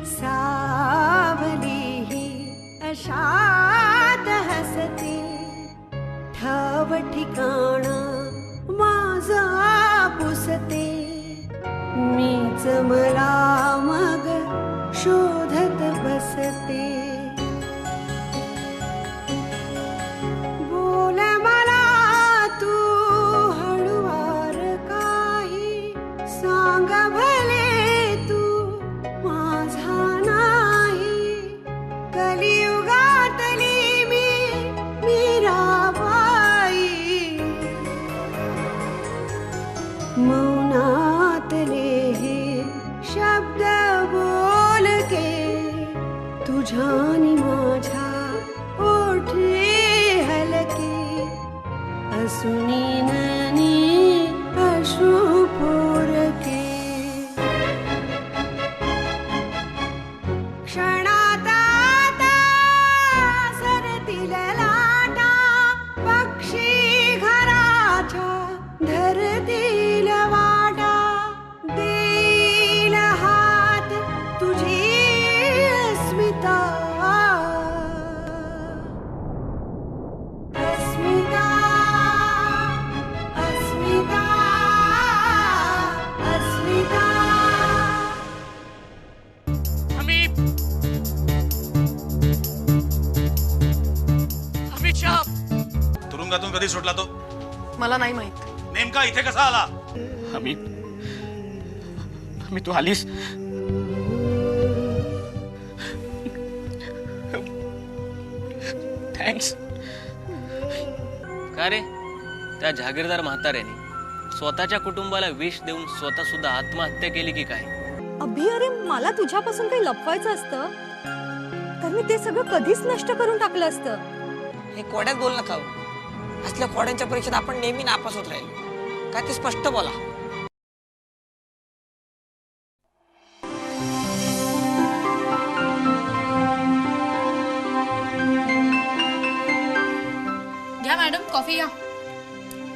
सावली ही अशात हसते, ठाव ठिकाणा माझा पुसते, मीच मला मग शोधत बसते. बोल मला तू हळुवार काही, सांग भले तू माझा नाही. कलियुगातली मी मीराबाई, मौनातले हे शब्द बोलके, तुझ्यानी माझ्या ओठी हलके, असुनी ननी अश्रू पोरके. क्षणात आता सरतील लाटा, पक्षी घराच्या धरतील वाटा. देईल हात तुझी अस्मिता, अस्मिता, अस्मिता, अस्मिता. तुरुंगातून कधी सुटला तो? मला नाही माहित. नेमका इथे कसा आला? हमी तू आलीस. थँक्स. का रे, त्या जहागीरदार म्हाताऱ्याने स्वतःच्या कुटुंबाला विष देऊन स्वतः सुद्धा आत्महत्या केली की काय? अभि, अरे मला तुझ्यापासून काही लपवायचं असतं तर मी ते सगळं कधीच नष्ट करून टाकलं असतं. हे कोड्यात बोल नका. असल्या कोड्यांच्या परीक्षेत आपण नेहमी नापास होत राहिलो. काय ते स्पष्ट बोला. घ्या मॅडम, कॉफी घ्या.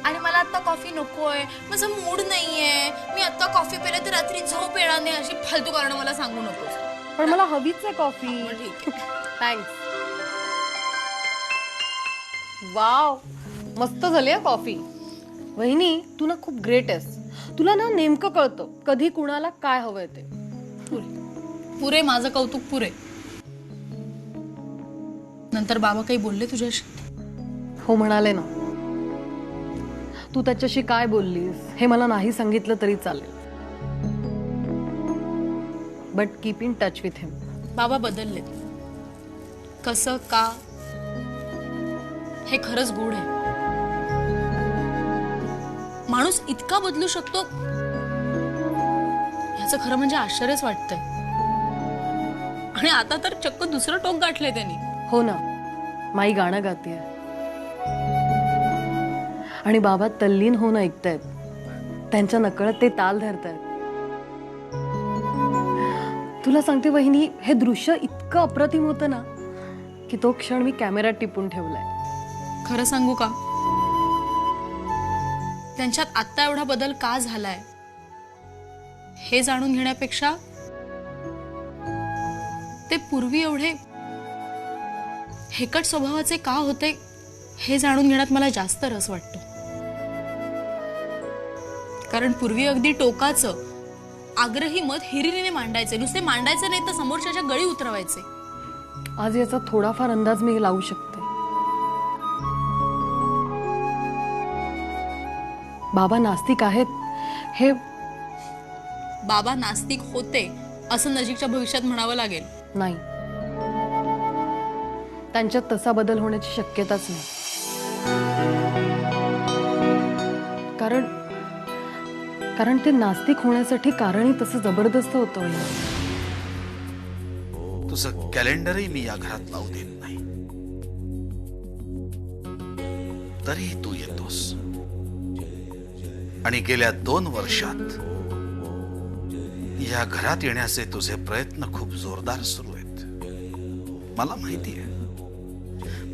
आणि मला आता कॉफी नकोय, माझा मूड नाहीये. मी आता कॉफी पिले तर रात्री झोप येणार नाही. अशी फालतू कारण मला सांगू नकोस. पण मला हवीच आहे कॉफी. ठीक आहे. थँक्स. वाव, मस्त झाली आहे कॉफी. वहिनी, तू ना खूप ग्रेट आहेस. तुला ना नेमकं कळतं कधी कुणाला काय हवंय ते. पुरे, माझं कौतुक पुरे. नंतर बाबा काही बोलले तुझ्याशी? हो म्हणाले ना. तू त्याच्याशी काय बोललीस हे मला नाही सांगितलं तरी चालेल. But keep in touch with him. बाबा बदलले. कसं, का, हे खरंच गूढ आहे. माणूस इतका बदलू शकतो ह्याचं खरं म्हणजे आश्चर्यच वाटतंय. आणि आता तर चक्क दुसरं टोक गाठलंय त्यांनी. हो ना, माई गाणं गातेय आणि बाबा तल्लीन होऊन ऐकतायत. त्यांच्या नकळत ते ताल धरतायत. तुला सांगते वहिनी, हे दृश्य इतकं अप्रतिम होतं ना की तो क्षण मी कॅमेऱ्यात टिपून ठेवलाय. खरं सांगू का, त्यांच्यात आत्ता एवढा बदल का झालाय हे जाणून घेण्यापेक्षा ते पूर्वी एवढे हेकट स्वभावाचे का होते हे जाणून घेण्यात मला जास्त रस वाटतो. कारण पूर्वी अगदी टोकाचं आग्रही मत हिरिरीने मांडायचे. नुसते मांडायचे नाही तर समोरच्याच्या गळी उतरवायचे. आज याचा थोडाफार अंदाज मी लावू शकते. बाबा नास्तिक आहेत हे. बाबा नास्तिक होते असं नजीकच्या भविष्यात म्हणावं लागेल. नाही, त्यांच्यात तसा बदल होण्याची शक्यताच नाही. कारण ते नास्तिक होण्यासाठी कारणही तसं जबरदस्त होतं. तुझं कॅलेंडरही मी या घरात लावू देत नाही, तरी तू येतोस. आणि गेल्या 2 वर्षात या घरात येण्याचे तुझे प्रयत्न खूप जोरदार सुरू आहेत. मला माहिती आहे,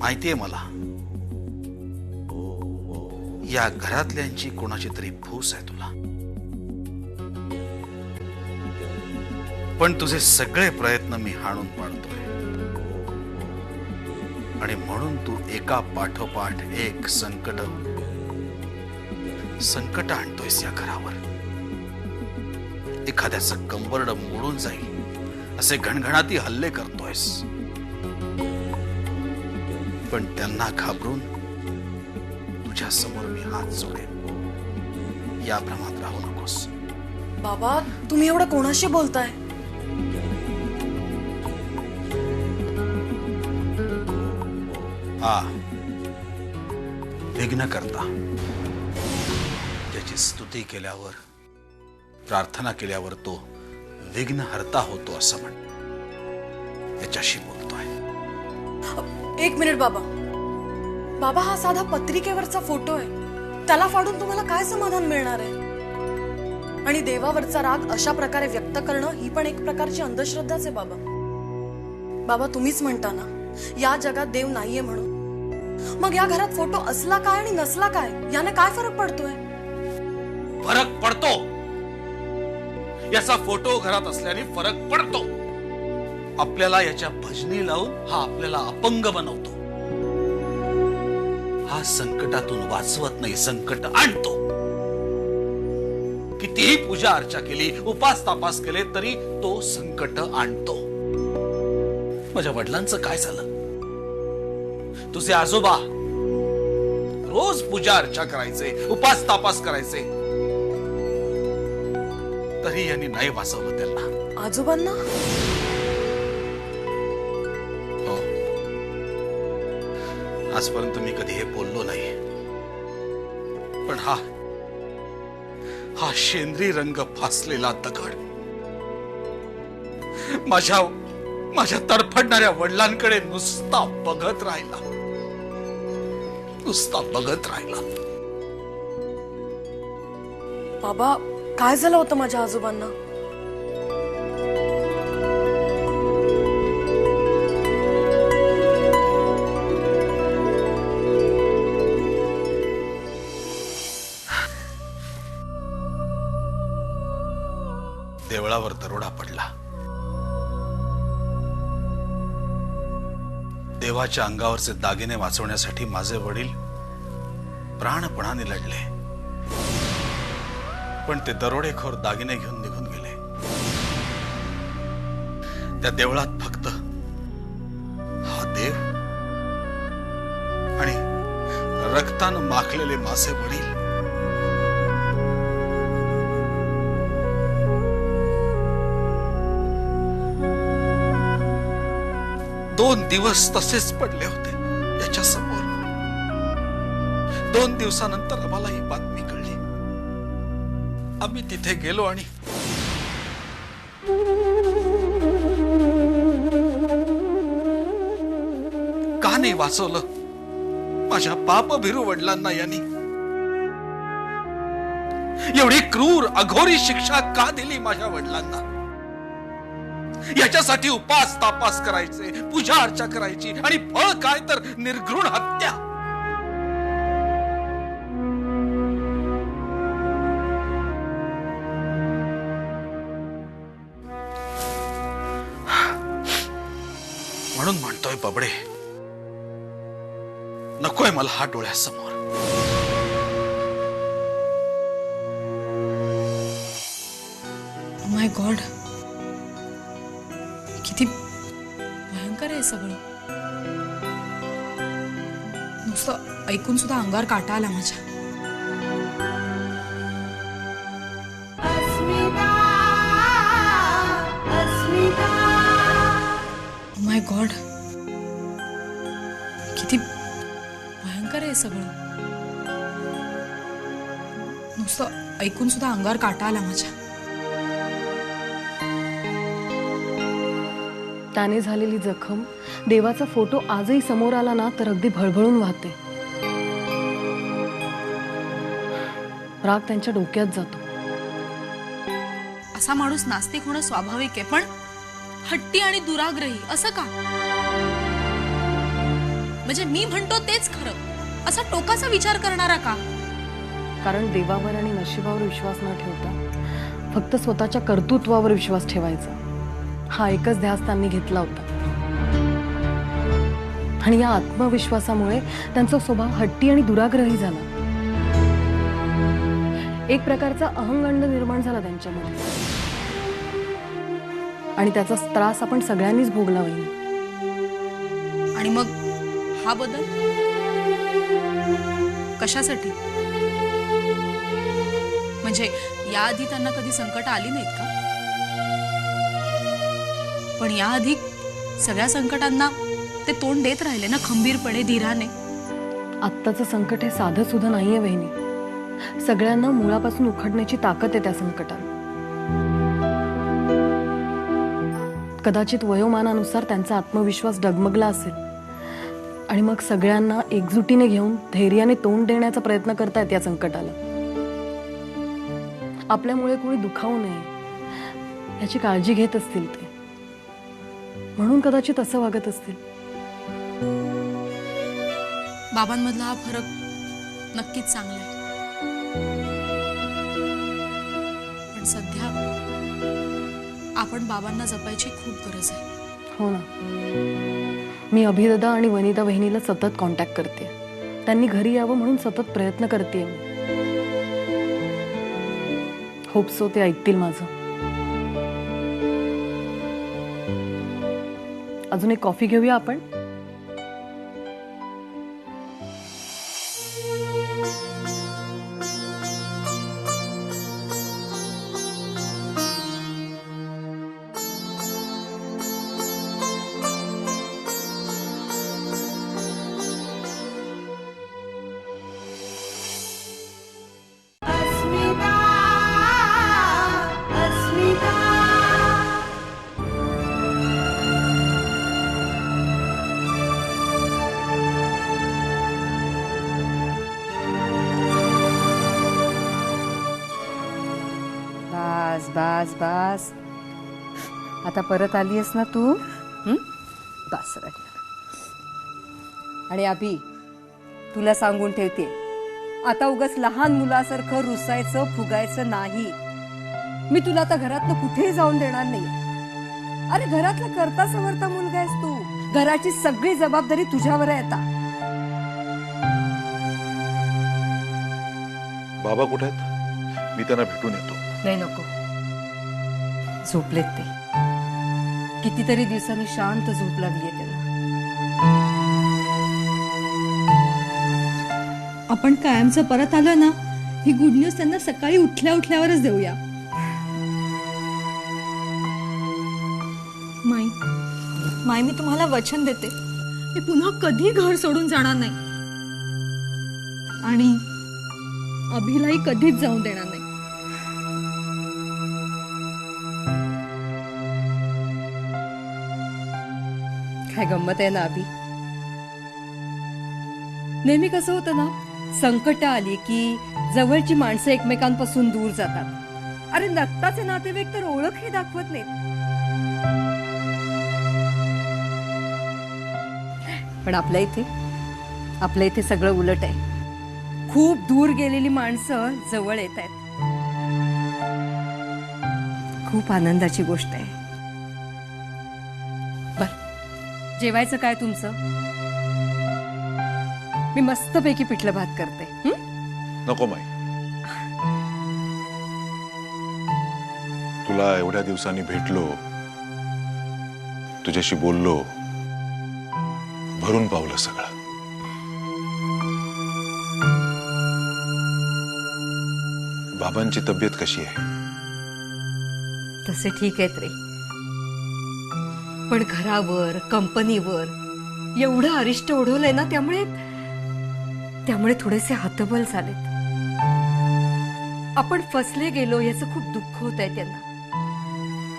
माहितीये मला, या घरातल्यांची कोणाची तरी फूस आहे तुला. पण तुझे सगळे प्रयत्न मी हाणून पाडतोय आणि म्हणून तू एका पाठोपाठ एक संकट आणतोयस या घरावर. एखाद्याचं कंबरड मोडून जाईल असे घणघणाती हल्ले करतोयस. पण त्यांना घाबरून तुझ्या समोर मी हात जोडेन. या भ्रमात राहू नकोस. बाबा, तुम्ही एवढं कोणाशी बोलताय? हा विघ्न करता, ज्याची स्तुती केल्यावर प्रार्थना केल्यावर तो विघ्न हरता होतो असं म्हण. याच्याशी बोलतोय. एक मिनिट बाबा. बाबा, हा साधा पत्रिकेवरचा फोटो आहे. त्याला फाडून तुम्हाला काय समाधान मिळणार आहे? आणि देवावरचा राग अशा प्रकारे व्यक्त करणं ही पण एक प्रकारची अंधश्रद्धाच आहे बाबा. बाबा, तुम्हीच म्हणता ना या जगात देव नाहीये म्हणून. मग या घरात फोटो असला काय आणि नसला काय याने काय फरक पडतोय? फरक पडतो. याचा फोटो घरात असल्याने फरक पडतो. आपल्याला याच्या भजनी लावून हा आपल्याला अपंग बनवतो. हा संकटातून वाचवत नाही, संकट आणतो. कितीही पूजा अर्चा केली, उपास तापास केले तरी तो संकट आणतो. माझ्या वडिलांचं काय झालं? तुझे आजोबा रोज पूजा अर्चा करायचे, उपास तापास करायचे, तरी यांनी नाही वाचवलं त्यांना. आजोबांना? हो, आजपर्यंत मी कधी हे बोललो नाही. पण हा शेंद्री रंग फासलेला दगड माझ्या तडफडणाऱ्या वडिलांकडे नुसता बघत राहिला. बाबा, काय झालं होतं माझ्या आजोबांना? देवळावर दरोडा पडला. देवाच्या अंगावरचे दागिने वाचवण्यासाठी माझे वडील प्राणपणाने लढले. पण ते दरोडेखोर दागिने घेऊन निघून गेले. त्या देवळात फक्त हा देव आणि रक्तानं माखलेले माझे वडील. दोन दिवस तसेच पडले होते याच्या समोर. 2 दिवसानंतर आम्हाला ही बातमी कळली. आम्ही तिथे गेलो आणि का नाही वाचवलं माझ्या पापभिरू वडिलांना? यांनी एवढी क्रूर अघोरी शिक्षा का दिली माझ्या वडिलांना? याच्यासाठी उपास तापास करायचे, पूजा अर्चा करायची आणि फळ काय तर निर्घृण हत्या. म्हणून म्हणतोय बबडे, नकोय मला हा डोळ्यासमोर. माय गॉड, किती भयंकर आहे सगळं. नुसतं ऐकून सुद्धा अंगावर काटा आला माझ्या. अस्मिता अस्मिता माय गॉड, किती भयंकर आहे सगळं. नुसतं ऐकून सुद्धा अंगावर काटा आला माझ्या. त्याने झालेली जखम, देवाचा फोटो आजही समोर आला ना तर अगदी भळभळून वाहते. राग त्यांच्या डोक्यात जातो. असा माणूस नास्तिक होणं स्वाभाविक आहे, पण हट्टी आणि दुराग्रही असं का? म्हणजे मी म्हणतो तेच खरं असा टोकाचा विचार करणारा का? कारण देवावर आणि नशिबावर विश्वास न ठेवता फक्त स्वतःच्या कर्तृत्वावर विश्वास ठेवायचा हा एकच ध्यास त्यांनी घेतला होता. आणि या आत्मविश्वासामुळे त्यांचा स्वभाव हट्टी आणि दुराग्रही झाला. एक प्रकारचा अहंगंड निर्माण झाला त्यांच्यामध्ये आणि त्याचा त्रास आपण सगळ्यांनीच भोगला वहिनी. आणि मग हा बदल कशासाठी? म्हणजे याआधी त्यांना कधी संकट आली नाहीत का? पण याआधी सगळ्या संकटांना ते तोंड देत राहिले ना खंबीरपणे, धीराने. आत्ताचं संकट हे साधं सुद्धा नाहीये वहिनी. सगळ्यांना मुळापासून उखडण्याची ताकद आहे त्या संकटाला. कदाचित वयोमानानुसार त्यांचा आत्मविश्वास डगमगला असेल आणि मग सगळ्यांना एकजुटीने घेऊन धैर्याने तोंड देण्याचा प्रयत्न करतायत या संकटाला. आपल्यामुळे कोणी दुखावू नये याची काळजी घेत असतील ते, म्हणून कदाचित असं वागत असतील. बाबांमधला हा फरक नक्कीच चांगला आहे. पण सध्या आपण बाबांना जपायची खूप गरज आहे. हो ना. मी अभिदादा आणि वनिता वहिनीला सतत कॉन्टॅक्ट करते. त्यांनी घरी यावं म्हणून सतत प्रयत्न करते मी. होप सो ते ऐकतील माझं. अजून एक कॉफी घेऊया आपण. अस्मिता अस्मिता बस बस बस आता परत आलीयस ना तू. बस राहिलं. आणि अभि तुला सांगून ठेवते, आता उगाच लहान मुलासारखं रुसायचं फुगायचं नाही. मी तुला आता घरातनं कुठेही जाऊन देणार नाही. अरे घरातला करता सवरता मुलगा आहेस तू. घराची सगळी जबाबदारी तुझ्यावर आहे आता. बाबा कुठे आहेत? मी त्यांना भेटून येतो. नाही नको, झोपलेत ते. कितीतरी दिवसांनी शांत झोप लागलीये त्यांना. आपण कायमचं परत आलो ना, ही गुड न्यूज त्यांना सकाळी उठल्या उठल्यावरच देऊया. माई माई मी तुम्हाला वचन देते, मी पुन्हा कधी घर सोडून जाणार नाही आणि अभिलाही कधीच जाऊन देणार नाही. काय गंमत आहे ना अभि. नेहमी कसं होतं ना, संकट आली की जवळची माणसं एकमेकांपासून दूर जातात. अरे रक्ताचे नातेवाईक तर ओळखही दाखवत नाहीत. पण आपल्या इथे सगळं उलट आहे. खूप दूर गेलेली माणसं जवळ येत आहेत. खूप आनंदाची गोष्ट आहे. बर जेवायचं काय तुमचं? मी मस्तपैकी पिठलं भात करते. नको माई, तुला एवढ्या दिवसांनी भेटलो, तुझ्याशी बोललो, भरून पावलं सगळं. बाबांची तब्येत कशी आहे? तसे ठीक आहेत रे, पण घरावर कंपनीवर एवढं अरिष्ट ओढवलंय ना, त्यामुळे थोडेसे हतबल झालेत. आपण फसले गेलो याचं खूप दुःख होत आहे त्यांना,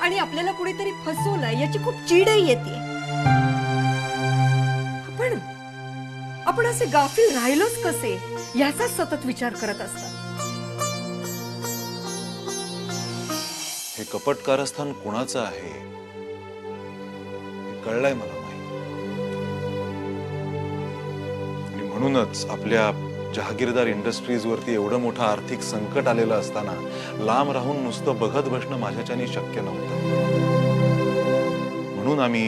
आणि आपल्याला कुणीतरी फसवलंय याची खूप चीडही येते. आपण असे गाफील राहिलोच कसे याचाच सतत विचार करत असतात. हे कपट कारस्थान कोणाचं आहे हे कळलंय मला माहिती. म्हणूनच आपल्या जहागीरदार इंडस्ट्रीज वरती एवढं मोठं आर्थिक संकट आलेलं असताना लांब राहून नुसतं बघत बसणं माझ्याच्यानी शक्य नव्हतं. म्हणून आम्ही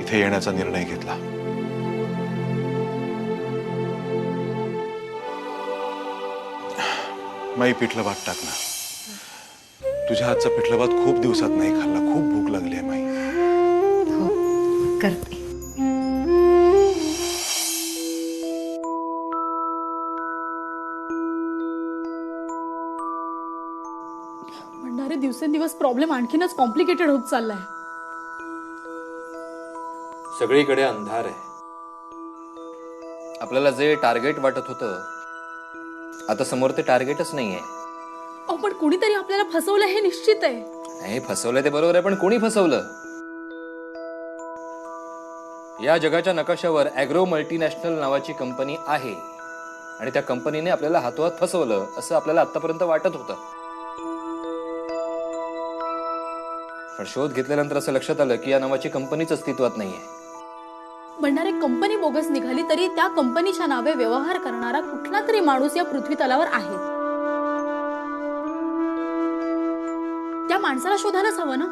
इथे येण्याचा निर्णय घेतला. माई पिठलं भात टाक ना. तुझ्या हातचा पिठलं भात खूप दिवसात नाही खाल्ला. खूप भूक लागली आहे माई. हो करते. म्हणणारे दिवसेंदिवस प्रॉब्लेम आणखीनच कॉम्प्लिकेटेड होत चाललाय. सगळीकडे अंधार आहे. आपल्याला जे टार्गेट वाटत होतं आता समोर ते टार्गेटच नाहीये. अहो पण कुणीतरी आपल्याला फसवलं हे निश्चित आहे. नाही, फसवलंय ते बरोबर आहे, पण कोणी फसवलं? या जगाच्या नकाशावर ॲग्रो मल्टीनॅशनल नावाची कंपनी आहे आणि त्या कंपनीने आपल्याला हातोहात फसवलं असं आपल्याला आतापर्यंत वाटत होतं. पण शोध घेतल्यानंतर असं लक्षात आलं की या नावाची कंपनीच अस्तित्वात नाहीये. म्हणणारे कंपनी बोगस निघाली तरी त्या कंपनीच्या नावे व्यवहार करणारा कुठला तरी माणूस या पृथ्वी तलावर आहे. त्या माणसाला शोधायलाच हवं ना.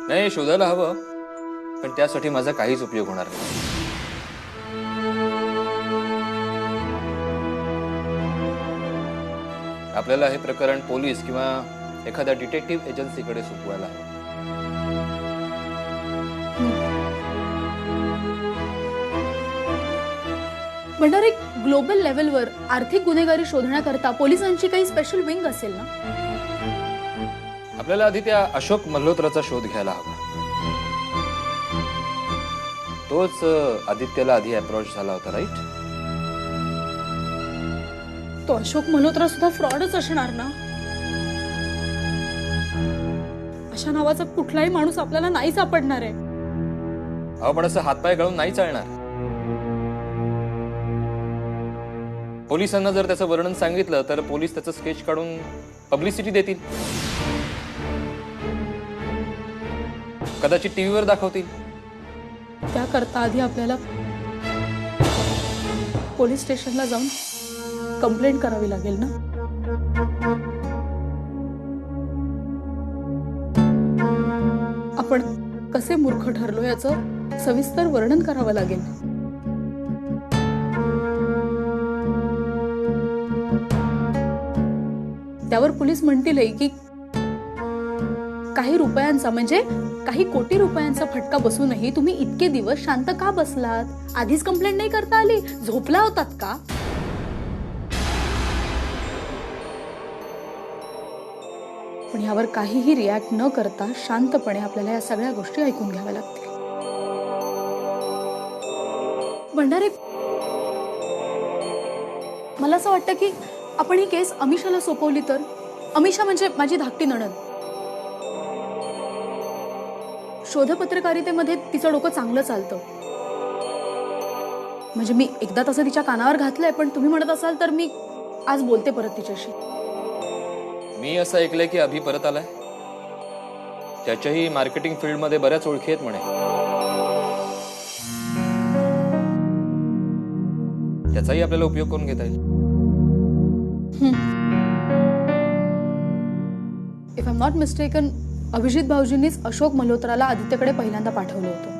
नाही, शोधायला हवं, पण त्यासाठी माझा काहीच उपयोग होणार नाही. आपल्याला हे प्रकरण पोलीस किंवा एखाद्या डिटेक्टिव्ह एजन्सीकडे सोपवायला हवं. म्हणणारे ग्लोबल लेवलवर आर्थिक गुन्हेगारी शोधण्याकरता पोलिसांची काही स्पेशल विंग असेल ना. आपल्याला आधी त्या अशोक मल्होत्राचा शोध घ्यायला हवा. तोच आदित्यला आधी अप्रोच झाला होता, राईट? तो अशोक मल्होत्रा सुद्धा फ्रॉडच असणार ना. अशा नावाचा कुठलाही माणूस आपल्याला नाही सापडणार आहे. अहो पण असं हातपाय गळून नाही चालणार. पोलिसांना जर त्याचं वर्णन सांगितलं तर पोलीस त्याचं स्केच काढून पब्लिसिटी देतील, कदाचित टीव्हीवर दाखवतील. त्याकरता आधी आपल्याला पोलीस स्टेशनला जाऊन कंप्लेंट करावी लागेल ना. आपण कसे मूर्ख ठरलो याचं सविस्तर वर्णन करावं लागेल. त्यावर पोलीस म्हणतीलही की काही रुपयांचा म्हणजे काही कोटी रुपयांचा फटका बसूनही तुम्ही इतके दिवस शांत का बसलात? आधीच कंप्लेंट नाही करता आली? झोपला होतात का? पण यावर काहीही रिॲक्ट न करता शांतपणे आपल्याला या सगळ्या गोष्टी ऐकून घ्याव्या लागतील. भंडारे, मला असं वाटतं की आपण ही केस अमिषाला सोपवली तर. अमिषा म्हणजे माझी धाकटी नणंद. शोधपत्रकारितेमध्ये तिचं डोकं चांगलं चालतं. म्हणजे मी एकदा तसं तिच्या कानावर घातलंय, पण तुम्ही म्हणत असाल तर मी आज बोलते परत तिच्याशी. मी असं ऐकलंय की अभि परत आलाय. त्याच्याही मार्केटिंग फील्डमध्ये बऱ्याच ओळखी आहेत म्हणे. त्याचाही आपल्याला उपयोग करून घेता येईल. If I am not mistaken, Abhijit भाऊजींनीच अशोक मल्होत्राला आदित्यकडे पहिल्यांदा पाठवलं होतं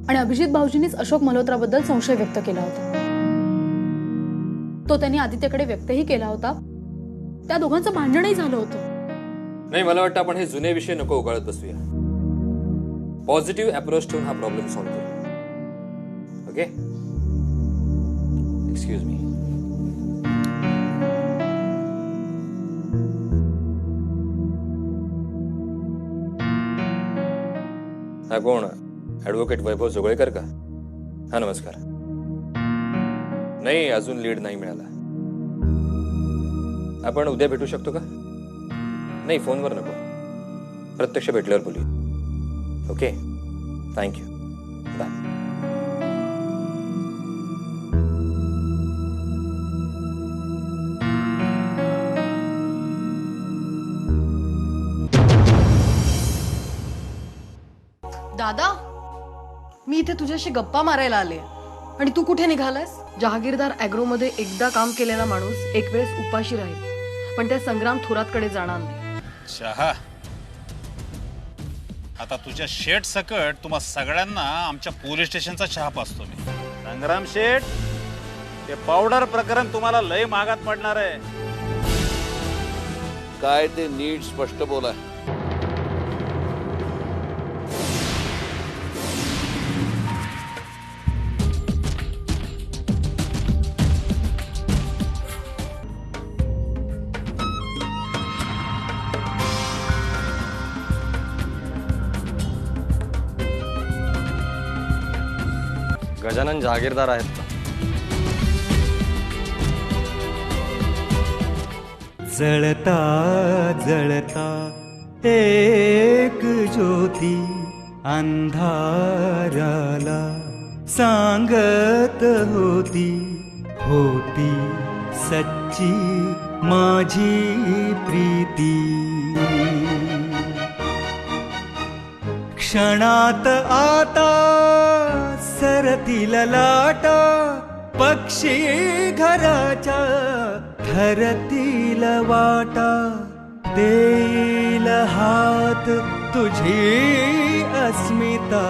आणि अभिजित भाऊजींनीच अशोक मल्होत्राबद्दल संशय व्यक्त केला होता. तो त्यांनी आदित्यकडे व्यक्तही केला होता. त्या दोघांचं भांडणही झालं होतं. नाही, मला वाटतं आपण हे जुने विषय नको उगाळत बसूया. पॉझिटिव्ह अप्रोच ठेवून हा प्रॉब्लेम सॉल्व्ह करू. Okay, excuse me. हा कोण? ॲडव्होकेट वैभव जोगळेकर का? हा, नमस्कार. नाही, अजून लीड नाही मिळाला. आपण उद्या भेटू शकतो का? नाही, फोनवर नको, प्रत्यक्ष भेटल्यावर बोलू. Okay, thank you, bye. दादा, मी इथे तुझ्याशी गप्पा मारायला आले. आणि तू कुठे निघालायस? जहागीरदार ॲग्रोमध्ये एकदा काम केलेला माणूस एक वेळेस उपाशी राहील, पण त्या संग्राम थोरातकडे जाणार नाही. चहा आता तुझ्या शेठ सकट तुम्हा सगळ्यांना आमच्या पोलीस स्टेशनचा चहा पाचतो मी. संग्राम शेठ, ते पावडर प्रकरण तुम्हाला लय महागात पडणार आहे. काय ते नीट स्पष्ट बोला. गजानन जहागीरदार आहेत का? जळता जळता एक ज्योती अंधाराला सांगत होती, होती सच्ची माझी प्रीती. क्षणात आता सरतील लाटा, पक्षी घराच्या धरतील वाटा. देईल हात तुझी अस्मिता,